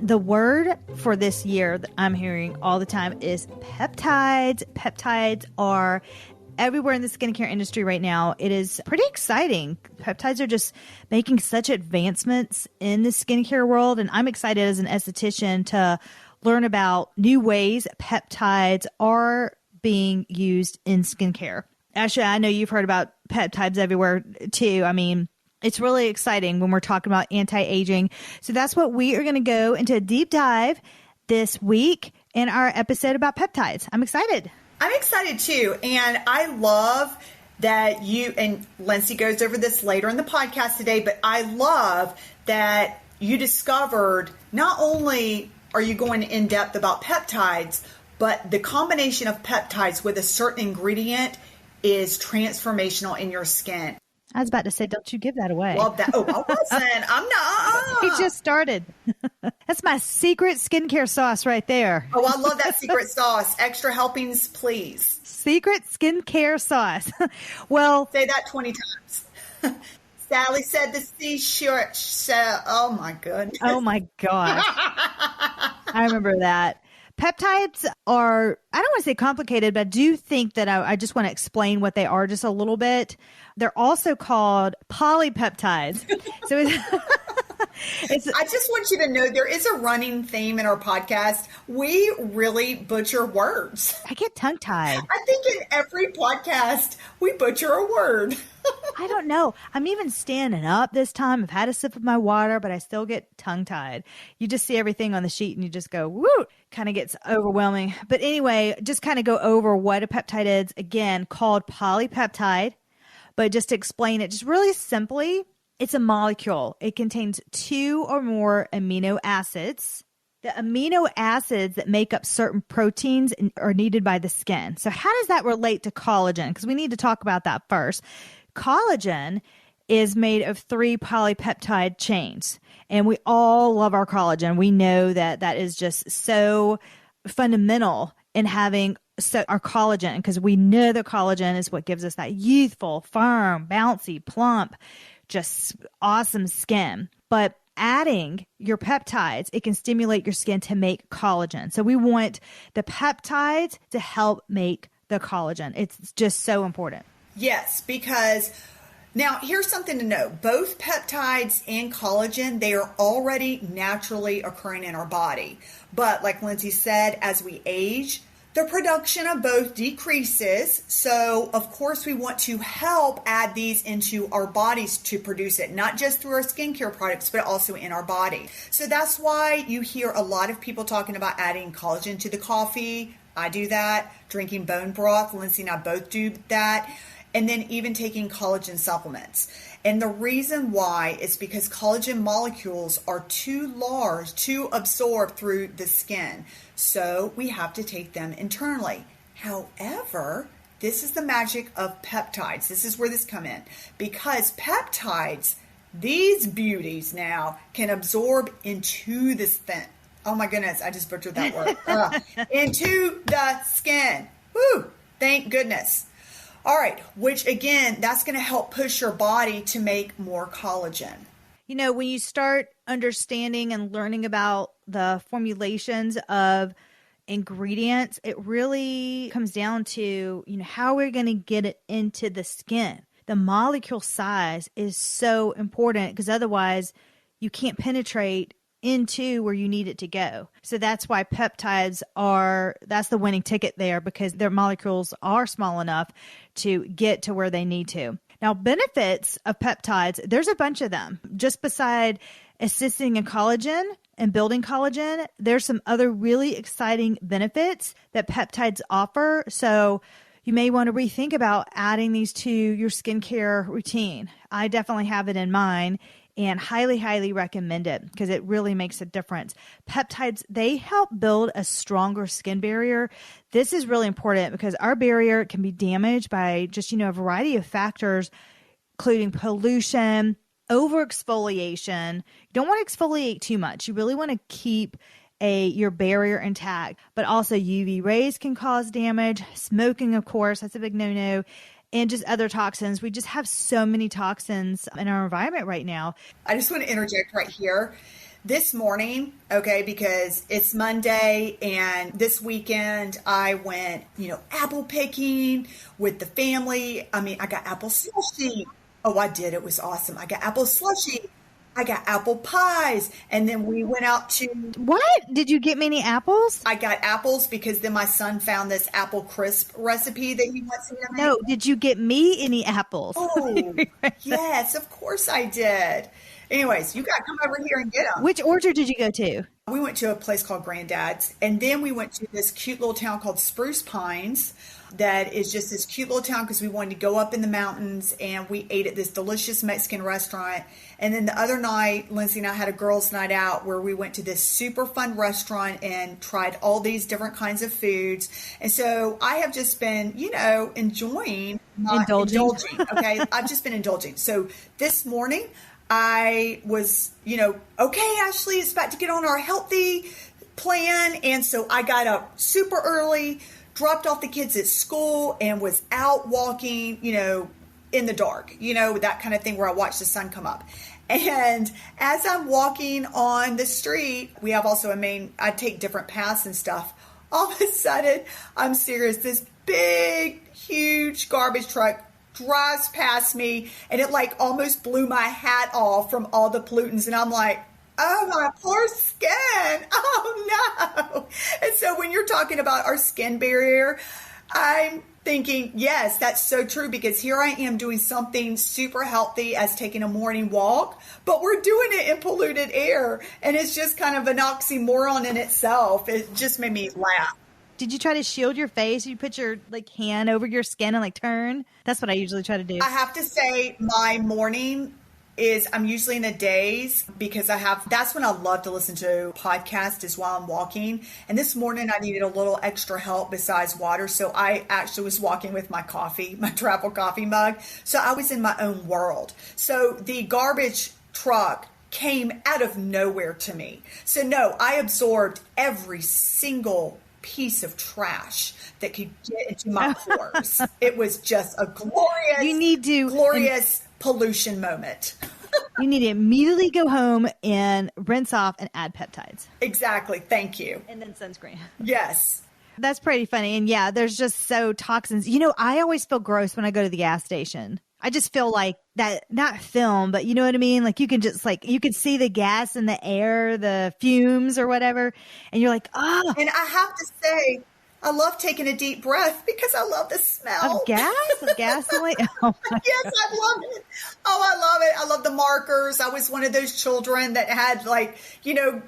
The word for this year that I'm hearing all the time is peptides. Peptides are everywhere in the skincare industry right now. It is pretty exciting. Peptides are just making such advancements in the skincare world. And I'm excited as an esthetician to learn about new ways peptides are being used in skincare. Ashley, I know you've heard about peptides everywhere too. I mean, it's really exciting when we're talking about anti-aging. So that's what we are going to go into a deep dive this week in our episode about peptides. I'm excited. I'm excited too. And I love that you, and Lindsay goes over this later in the podcast today, but I love that you discovered not only are you going in depth about peptides, but the combination of peptides with a certain ingredient is transformational in your skin. I was about to say, don't you give that away. Well, I wasn't. I'm not. He just started. That's my secret skincare sauce right there. Oh, I love that secret sauce. Extra helpings, please. Secret skincare sauce. Well, say that 20 times. Sally said the seashore. Oh my goodness. Oh my gosh. I remember that. Peptides are, I don't want to say complicated, but I do think that I just want to explain what they are just a little bit. They're also called polypeptides. So I just want you to know there is a running theme in our podcast. We really butcher words. I get tongue-tied. I think in every podcast we butcher a word. I don't know. I'm even standing up this time. I've had a sip of my water, but I still get tongue-tied. You just see everything on the sheet and you just go, woo, kind of gets overwhelming. But anyway, just kind of go over what a peptide is, again, called polypeptide. But just to explain it just really simply, it's a molecule. It contains 2 or more amino acids. The amino acids that make up certain proteins are needed by the skin. So how does that relate to collagen? Because we need to talk about that first. Collagen is made of 3 polypeptide chains, and we all love our collagen. We know that that is just so fundamental in having our collagen, because we know that collagen is what gives us that youthful, firm, bouncy, plump, just awesome skin. But adding your peptides, it can stimulate your skin to make collagen. So we want the peptides to help make the collagen. It's just so important. Yes, because now here's something to know. Both peptides and collagen, they are already naturally occurring in our body. But like Lindsay said, as we age, the production of both decreases. So of course we want to help add these into our bodies to produce it, not just through our skincare products, but also in our body. So that's why you hear a lot of people talking about adding collagen to the coffee. I do that. Drinking bone broth. Lindsay and I both do that. And then even taking collagen supplements. And the reason why is because collagen molecules are too large to absorb through the skin. So we have to take them internally. However, this is the magic of peptides. This is where this come in. Because peptides, these beauties now can absorb into the skin. Oh my goodness, I just butchered that word. Into the skin. Woo! Thank goodness. All right, which again, that's going to help push your body to make more collagen. You know, when you start understanding and learning about the formulations of ingredients, it really comes down to, how we're going to get it into the skin. The molecule size is so important because otherwise you can't penetrate into where you need it to go. So that's why peptides that's the winning ticket there, because their molecules are small enough to get to where they need to. Now, benefits of peptides, there's a bunch of them. Just beside assisting in collagen and building collagen, there's some other really exciting benefits that peptides offer. So you may want to rethink about adding these to your skincare routine. I definitely have it in mind and highly, highly recommend it because it really makes a difference. Peptides, they help build a stronger skin barrier. This is really important because our barrier can be damaged by just, a variety of factors, including pollution, overexfoliation. You don't want to exfoliate too much. You really want to keep your barrier intact, but also UV rays can cause damage. Smoking, of course, that's a big no-no. And just other toxins. We just have so many toxins in our environment right now. I just want to interject right here this morning, okay, because it's Monday and this weekend I went, apple picking with the family. I mean, I got apple slushy. Oh, I did. It was awesome. I got apple slushy. I got apple pies. And then we went out to. What? Did you get many apples? I got apples because then my son found this apple crisp recipe that he wants me to make. No, did you get me any apples? Oh, yes, of course I did. Anyways, you got to come over here and get them. Which orchard did you go to? We went to a place called Granddad's, and then we went to this cute little town called Spruce Pines that is just this cute little town because we wanted to go up in the mountains, and we ate at this delicious Mexican restaurant. And then the other night, Lindsay and I had a girls' night out where we went to this super fun restaurant and tried all these different kinds of foods. And so I have just been, enjoying. Indulging. Okay, I've just been indulging. So this morning, I was, okay, Ashley, it's about to get on our healthy plan. And so I got up super early, dropped off the kids at school, and was out walking, in the dark, that kind of thing where I watch the sun come up. And as I'm walking on the street, we have also I take different paths and stuff. All of a sudden, I'm serious, this big, huge garbage truck drives past me, and it almost blew my hat off from all the pollutants. And I'm like, oh, my poor skin. Oh, no. And so when you're talking about our skin barrier, I'm thinking, yes, that's so true, because here I am doing something super healthy as taking a morning walk, but we're doing it in polluted air. And it's just kind of an oxymoron in itself. It just made me laugh. Did you try to shield your face? You put your hand over your skin and turn? That's what I usually try to do. I have to say my morning I'm usually in a daze because that's when I love to listen to podcasts is while I'm walking. And this morning I needed a little extra help besides water. So I actually was walking with my coffee, my travel coffee mug. So I was in my own world. So the garbage truck came out of nowhere to me. So no, I absorbed every single piece of trash that could get into my pores. It was just a glorious pollution moment. You need to immediately go home and rinse off and add peptides. Exactly. Thank you. And then sunscreen. Yes. That's pretty funny. And yeah, there's just toxins. I always feel gross when I go to the gas station. I just feel like that, not film, but you know what I mean? You can just you can see the gas in the air, the fumes or whatever. And you're like, oh. And I have to say, I love taking a deep breath because I love the smell. Of gas? Of gasoline? Oh yes, I love it. Oh, I love it. I love the markers. I was one of those children that had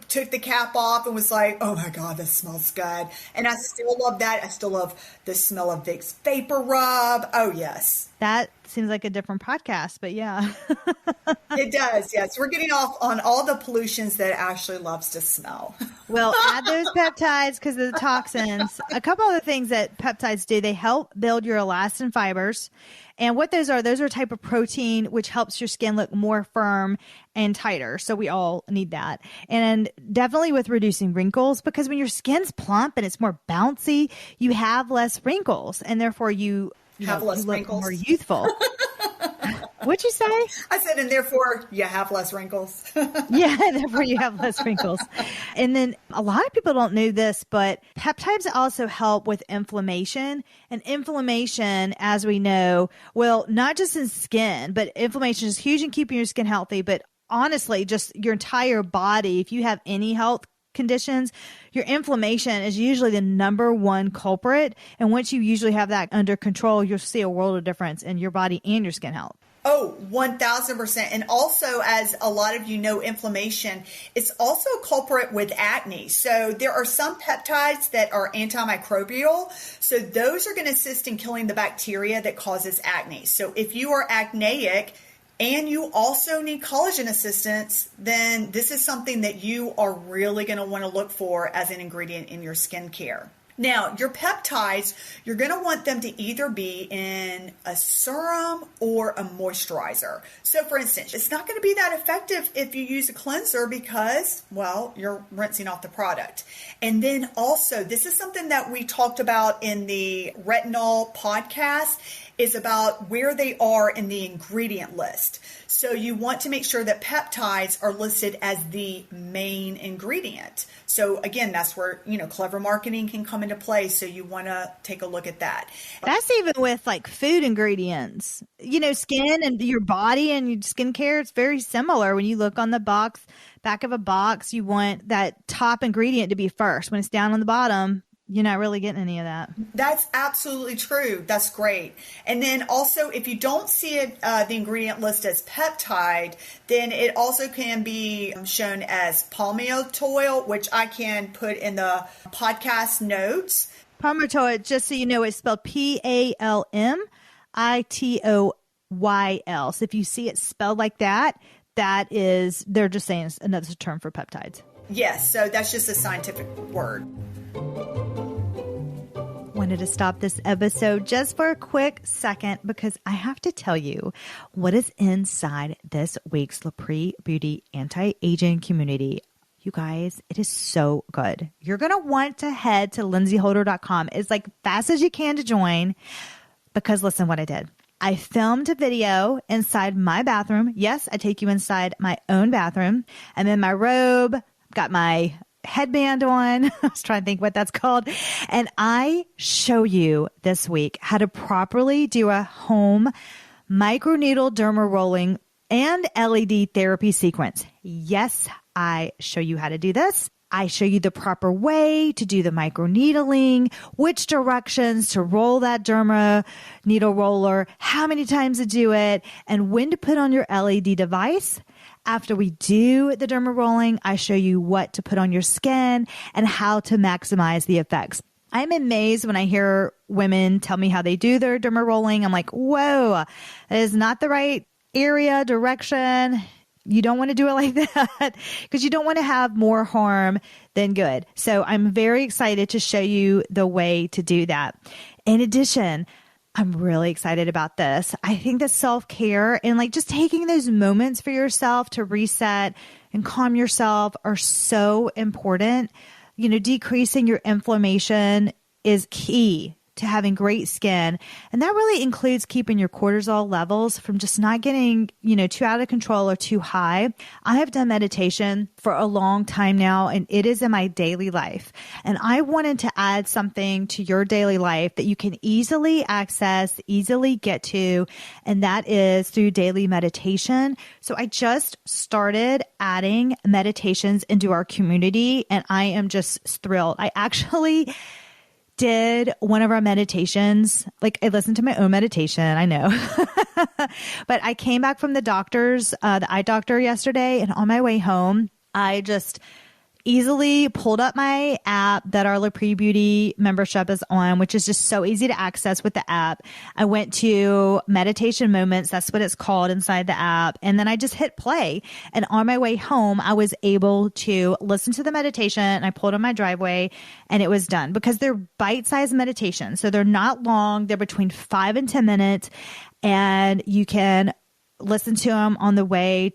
took the cap off and was like, oh my God, this smells good. And I still love that. I still love the smell of Vicks Vapor Rub. Oh, yes. That seems like a different podcast, but yeah. It does, yes. We're getting off on all the pollutions that Ashley loves to smell. Well, add those peptides because of the toxins. A couple other things that peptides do, they help build your elastin fibers. And what those are a type of protein which helps your skin look more firm and tighter. So we all need that. And definitely with reducing wrinkles, because when your skin's plump and it's more bouncy, you have less wrinkles, and therefore you have less wrinkles. More youthful. What'd you say? I said, and therefore you have less wrinkles. Yeah, therefore you have less wrinkles. And then a lot of people don't know this, but peptides also help with inflammation. And inflammation, as we know, not just in skin, but inflammation is huge in keeping your skin healthy. But honestly, just your entire body, if you have any health conditions, your inflammation is usually the number one culprit. And once you usually have that under control, you'll see a world of difference in your body and your skin health. Oh, 1000%. And also, as a lot of you know, inflammation is also a culprit with acne. So there are some peptides that are antimicrobial. So those are going to assist in killing the bacteria that causes acne. So if you are acneic and you also need collagen assistance, then this is something that you are really going to want to look for as an ingredient in your skincare. Now, your peptides, you're going to want them to either be in a serum or a moisturizer. So, for instance, it's not going to be that effective if you use a cleanser because, you're rinsing off the product. And then also, this is something that we talked about in the retinol podcast, is about where they are in the ingredient list. So you want to make sure that peptides are listed as the main ingredient. So again, that's where, clever marketing can come into play. So you want to take a look at that. That's even with like food ingredients, skin and your body and your skincare. It's very similar. When you look on the back of a box, you want that top ingredient to be first. When it's down on the bottom, you're not really getting any of that. That's absolutely true. That's great. And then also, if you don't see it, the ingredient list as peptide, then it also can be shown as palmitoid, which I can put in the podcast notes. Palmitoid, just so you know, it's spelled Palmitoyl. So if you see it spelled like that, they're just saying it's another term for peptides. Yes, so that's just a scientific word. Wanted to stop this episode just for a quick second because I have to tell you what is inside this week's lapree Beauty anti-aging community. You guys, it is so good. You're going to want to head to lindsayholder.com. It's like fast as you can to join because listen what I did. I filmed a video inside my bathroom. Yes, I take you inside my own bathroom. I'm in my robe, got my headband on. I was trying to think what that's called. And I show you this week how to properly do a home microneedle derma rolling and LED therapy sequence. Yes, I show you how to do this. I show you the proper way to do the microneedling, which directions to roll that derma needle roller, how many times to do it, and when to put on your LED device. After we do the derma rolling, I show you what to put on your skin and how to maximize the effects. I'm amazed when I hear women tell me how they do their derma rolling. I'm like, whoa, that is not the right area, direction. You don't want to do it like that because you don't want to have more harm than good. So I'm very excited to show you the way to do that. In addition, I'm really excited about this. I think that self-care and like just taking those moments for yourself to reset and calm yourself are so important. Decreasing your inflammation is key to having great skin. And that really includes keeping your cortisol levels from just not getting, too out of control or too high. I have done meditation for a long time now, and it is in my daily life. And I wanted to add something to your daily life that you can easily access, easily get to, and that is through daily meditation. So I just started adding meditations into our community, and I am just thrilled. I actually did one of our meditations. Like I listened to my own meditation. I know, but I came back from the eye doctor yesterday, and on my way home, I just easily pulled up my app that our lapree Beauty membership is on, which is just so easy to access with the app. I went to meditation moments. That's what it's called inside the app. And then I just hit play. And on my way home, I was able to listen to the meditation, and I pulled on my driveway and it was done because they're bite-sized meditations. So they're not long. They're between 5 and 10 minutes, and you can listen to them on the way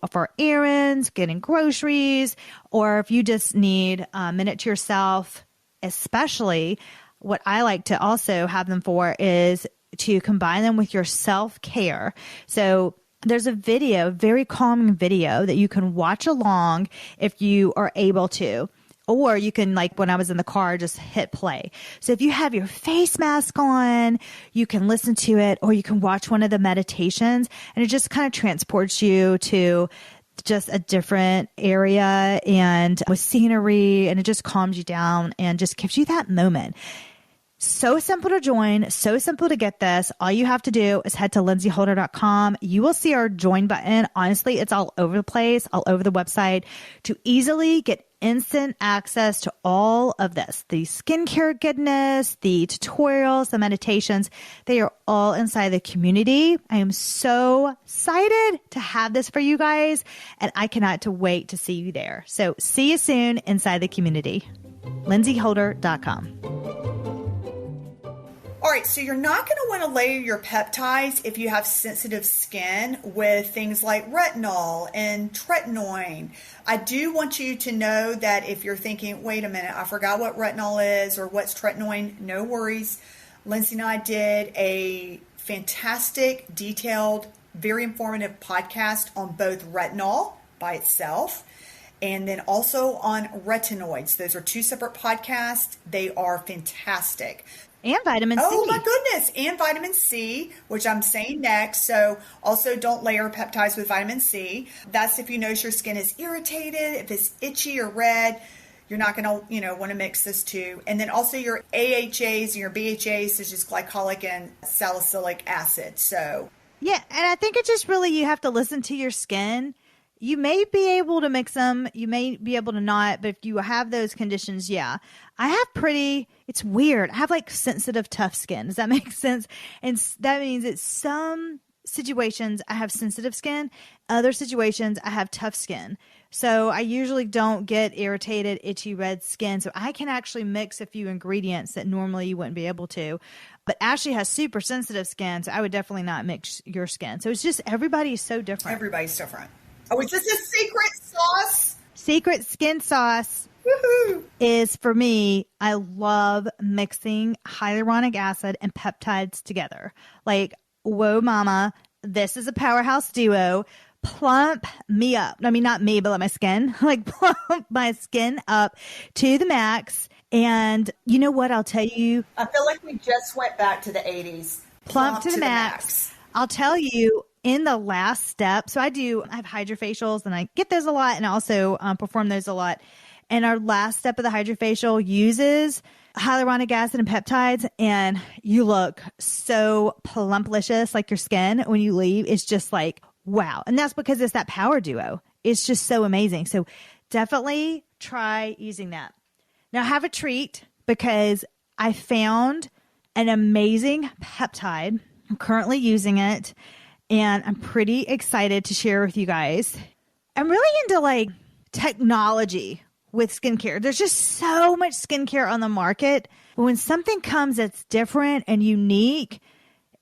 for errands, getting groceries, or if you just need a minute to yourself. Especially what I like to also have them for is to combine them with your self-care. So there's a very calming video that you can watch along if you are able to. Or you can, like when I was in the car, just hit play. So if you have your face mask on, you can listen to it, or you can watch one of the meditations, and it just kind of transports you to just a different area and with scenery, and it just calms you down and just gives you that moment. So simple to join, so simple to get this. All you have to do is head to lindsayholder.com. You will see our join button. Honestly, it's all over the place, all over the website to easily get instant access to all of this. The skincare goodness, the tutorials, the meditations, they are all inside the community. I am so excited to have this for you guys, and I cannot wait to see you there. So see you soon inside the community. lindsayholder.com. All right, so you're not going to want to layer your peptides if you have sensitive skin with things like retinol and tretinoin. I do want you to know that if you're thinking, wait a minute, I forgot what retinol is or what's tretinoin, no worries. Lindsay and I did a fantastic, detailed, very informative podcast on both retinol by itself and then also on retinoids. Those are two separate podcasts. They are fantastic. And vitamin C. Oh my goodness. And vitamin C, which I'm saying next. So also don't layer peptides with vitamin C. That's if you notice your skin is irritated, if it's itchy or red. You're not going to, want to mix this too. And then also your AHAs and your BHAs, such as glycolic and salicylic acid. So yeah, and I think it's just really you have to listen to your skin. You may be able to mix them. You may be able to not. But if you have those conditions, yeah. I have it's weird. I have like sensitive, tough skin. Does that make sense? And that means it's some situations I have sensitive skin. Other situations I have tough skin. So I usually don't get irritated, itchy, red skin. So I can actually mix a few ingredients that normally you wouldn't be able to. But Ashley has super sensitive skin, so I would definitely not mix your skin. So it's just everybody's so different. Everybody's different. Oh, is this a secret sauce? Secret skin sauce. Woohoo! Is for me, I love mixing hyaluronic acid and peptides together. Like, whoa, mama, this is a powerhouse duo. Plump me up. I mean, not me, but my skin. Like, plump my skin up to the max. And you know what? I'll tell you. I feel like we just went back to the 80s. Plump to the max. I'll tell you. In the last step, so I have hydrofacials and I get those a lot and also perform those a lot. And our last step of the hydrofacial uses hyaluronic acid and peptides, and you look so plumplicious, like your skin when you leave. It's just like, wow. And that's because it's that power duo. It's just so amazing. So definitely try using that. Now I have a treat because I found an amazing peptide. I'm currently using it. And I'm pretty excited to share with you guys. I'm really into like technology with skincare. There's just so much skincare on the market. But when something comes that's different and unique,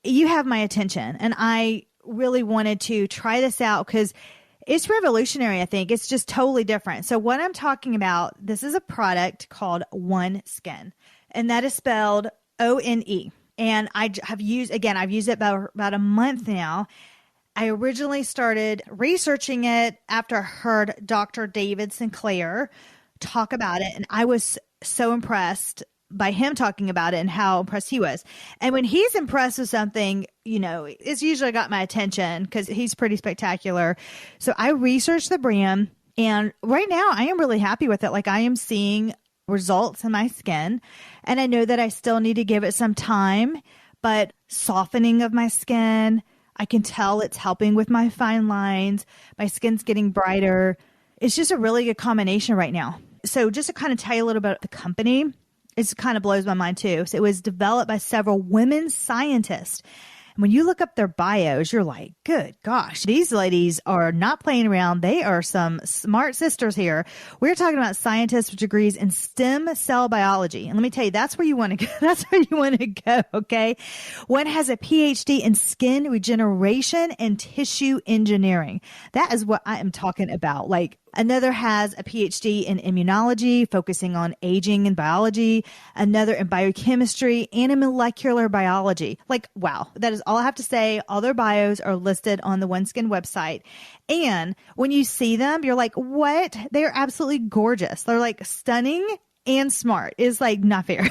you have my attention. And I really wanted to try this out because it's revolutionary, I think. It's just totally different. So what I'm talking about, this is a product called One Skin. And that is spelled ONE. And I've used it about a month now. I originally started researching it after I heard Dr. David Sinclair talk about it. And I was so impressed by him talking about it and how impressed he was. And when he's impressed with something, it's usually got my attention because he's pretty spectacular. So I researched the brand. And right now I am really happy with it. Like I am seeing results in my skin. And I know that I still need to give it some time, but softening of my skin, I can tell it's helping with my fine lines. My skin's getting brighter. It's just a really good combination right now. So just to kind of tell you a little bit about the company, it kind of blows my mind too. So it was developed by several women scientists. When you look up their bios, you're like, good gosh, these ladies are not playing around. They are some smart sisters here. We're talking about scientists with degrees in stem cell biology. And let me tell you, that's where you want to go. That's where you want to go. Okay. One has a PhD in skin regeneration and tissue engineering. That is what I am talking about. Like, another has a PhD in immunology, focusing on aging and biology. Another in biochemistry and in molecular biology. Like, wow, that is all I have to say. All their bios are listed on the OneSkin website. And when you see them, you're like, what? They're absolutely gorgeous. They're like stunning and smart. It's like not fair.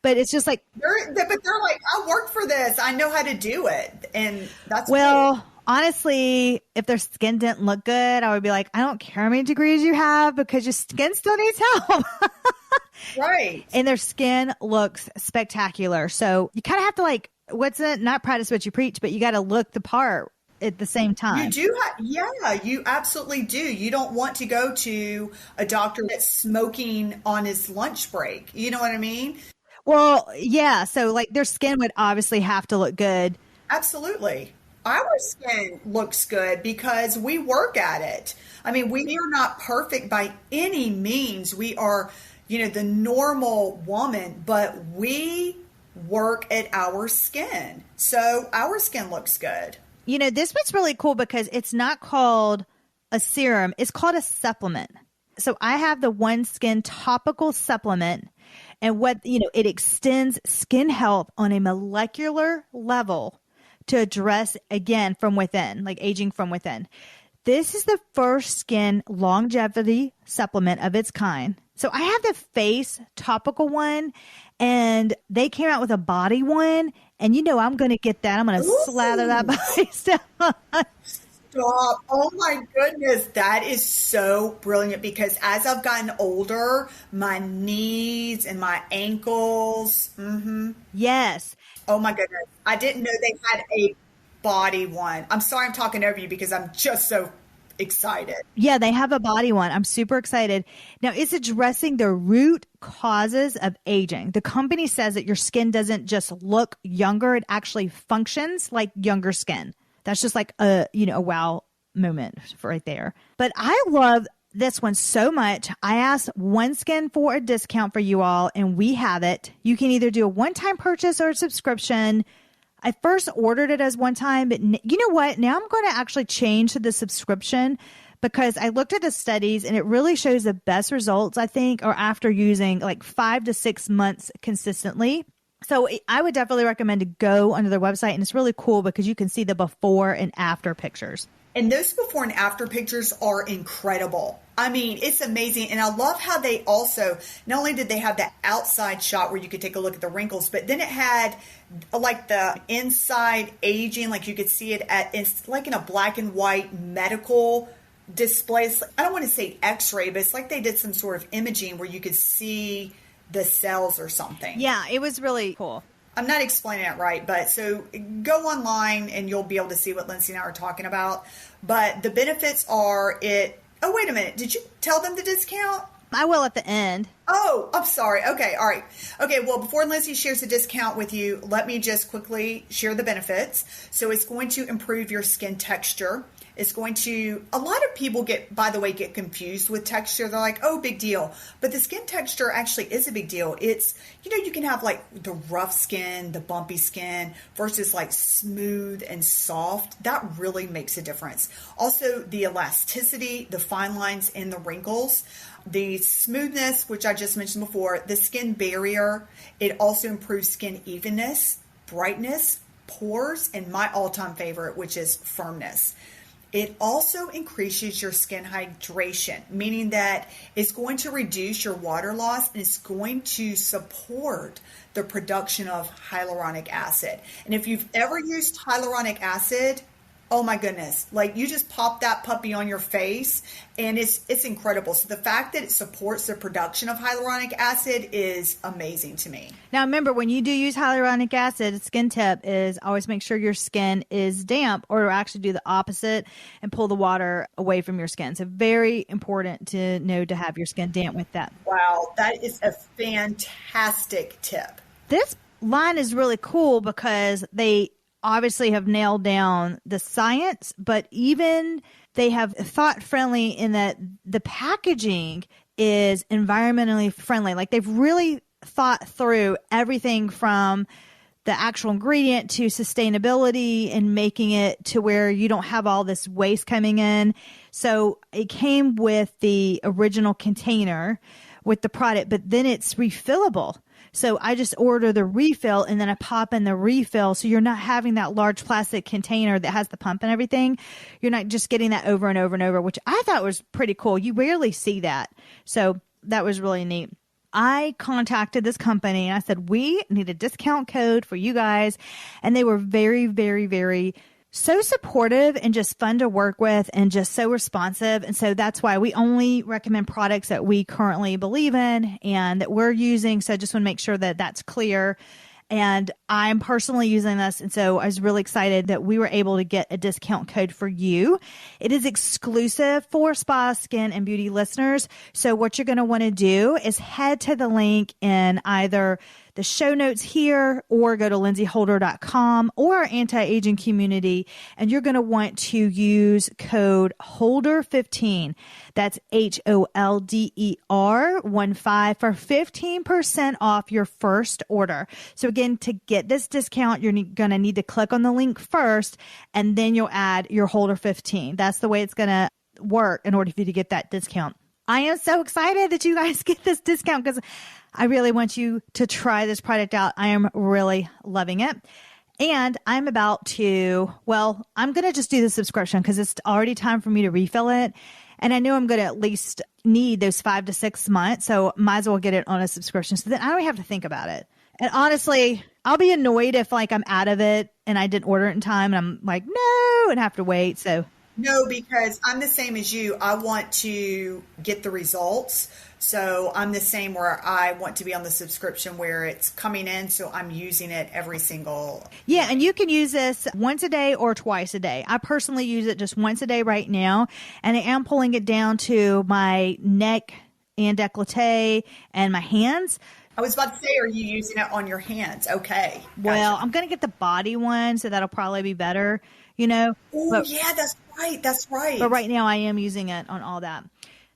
But it's just like. But they're like, I worked for this. I know how to do it. And that's cool. Honestly, if their skin didn't look good, I would be like, I don't care how many degrees you have because your skin still needs help. Right. And their skin looks spectacular. So you kind of have to like, not practice what you preach, but you got to look the part at the same time. You do. Yeah, you absolutely do. You don't want to go to a doctor that's smoking on his lunch break. You know what I mean? Well, yeah. So like their skin would obviously have to look good. Absolutely. Our skin looks good because we work at it. I mean, we are not perfect by any means. We are, the normal woman, but we work at our skin. So our skin looks good. This one's really cool because it's not called a serum. It's called a supplement. So I have the One Skin topical supplement. And it extends skin health on a molecular level to address, again, from within, like aging from within. This is the first skin longevity supplement of its kind. So I have the face topical one, and they came out with a body one. And I'm going to get that. I'm going to slather that body stuff on. Stop. Oh my goodness. That is so brilliant, because as I've gotten older, my knees and my ankles. Yes. Oh my goodness. I didn't know they had a body one. I'm sorry I'm talking over you because I'm just so excited. Yeah, they have a body one. I'm super excited. Now, it's addressing the root causes of aging. The company says that your skin doesn't just look younger, it actually functions like younger skin. That's just like a wow moment right there. But I love this one so much. I asked OneSkin for a discount for you all, and we have it. You can either do a one-time purchase or a subscription. I first ordered it as one time, but you know what? Now I'm going to actually change to the subscription, because I looked at the studies and it really shows the best results, I think, are after using like 5 to 6 months consistently. So I would definitely recommend to go onto their website, and it's really cool because you can see the before and after pictures. And those before and after pictures are incredible. I mean, it's amazing. And I love how they also, not only did they have the outside shot where you could take a look at the wrinkles, but then it had like the inside aging, like you could see it it's like in a black and white medical display. I don't want to say x-ray, but it's like they did some sort of imaging where you could see the cells or something. Yeah, it was really cool. I'm not explaining it right, but so go online and you'll be able to see what Lindsay and I are talking about. But the benefits are oh, wait a minute. Did you tell them the discount? I will at the end. Oh, I'm sorry. Okay. All right. Okay. Well, before Lindsay shares the discount with you, let me just quickly share the benefits. So it's going to improve your skin texture. It's going to, a lot of people get confused with texture. They're like, oh, big deal. But the skin texture actually is a big deal. It's, you can have like the rough skin, the bumpy skin versus like smooth and soft. That really makes a difference. Also, the elasticity, the fine lines and the wrinkles, the smoothness, which I just mentioned before, the skin barrier. It also improves skin evenness, brightness, pores, and my all-time favorite, which is firmness. It also increases your skin hydration, meaning that it's going to reduce your water loss and it's going to support the production of hyaluronic acid. And if you've ever used hyaluronic acid, oh my goodness, like you just pop that puppy on your face and it's incredible. So the fact that it supports the production of hyaluronic acid is amazing to me. Now remember, when you do use hyaluronic acid, a skin tip is always make sure your skin is damp, or actually do the opposite and pull the water away from your skin. So very important to know to have your skin damp with that. Wow, that is a fantastic tip. This line is really cool because they obviously have nailed down the science, but even they have thought friendly in that the packaging is environmentally friendly. Like they've really thought through everything from the actual ingredient to sustainability and making it to where you don't have all this waste coming in. So it came with the original container with the product, but then it's refillable. So I just order the refill and then I pop in the refill. So you're not having that large plastic container that has the pump and everything. You're not just getting that over and over and over, which I thought was pretty cool. You rarely see that. So that was really neat. I contacted this company and I said, we need a discount code for you guys. And they were very, very, very so supportive and just fun to work with and just so responsive. And so that's why we only recommend products that we currently believe in and that we're using. So I just want to make sure that that's clear. And I'm personally using this. And so I was really excited that we were able to get a discount code for you. It is exclusive for Spa, Skin, and Beauty listeners. So what you're going to want to do is head to the link in either the show notes here or go to lindsayholder.com or our anti-aging community. And you're going to want to use code HOLDER15. That's HOLDER15 for 15% off your first order. So again, to get this discount, you're going to need to click on the link first, and then you'll add your HOLDER15. That's the way it's going to work in order for you to get that discount. I am so excited that you guys get this discount because I really want you to try this product out. I am really loving it. And I'm about to, I'm going to just do the subscription because it's already time for me to refill it. And I know I'm going to at least need those 5 to 6 months. So might as well get it on a subscription. So then I don't have to think about it. And honestly, I'll be annoyed if like I'm out of it and I didn't order it in time and I'm like, no, and have to wait. So no, because I'm the same as you. I want to get the results. So I'm the same where I want to be on the subscription where it's coming in. So I'm using it every single. Yeah. And you can use this once a day or twice a day. I personally use it just once a day right now. And I am pulling it down to my neck and décolleté and my hands. I was about to say, are you using it on your hands? Okay. Gotcha. Well, I'm going to get the body one. So that'll probably be better, you know. Oh, yeah, that's right. That's right. But right now I am using it on all that.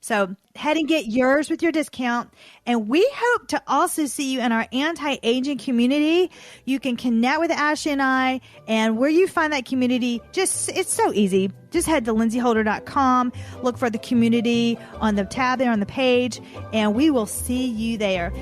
So head and get yours with your discount. And we hope to also see you in our anti-aging community. You can connect with Ashley and I, and where you find that community, it's so easy. Just head to lindsayholder.com, look for the community on the tab there on the page, and we will see you there.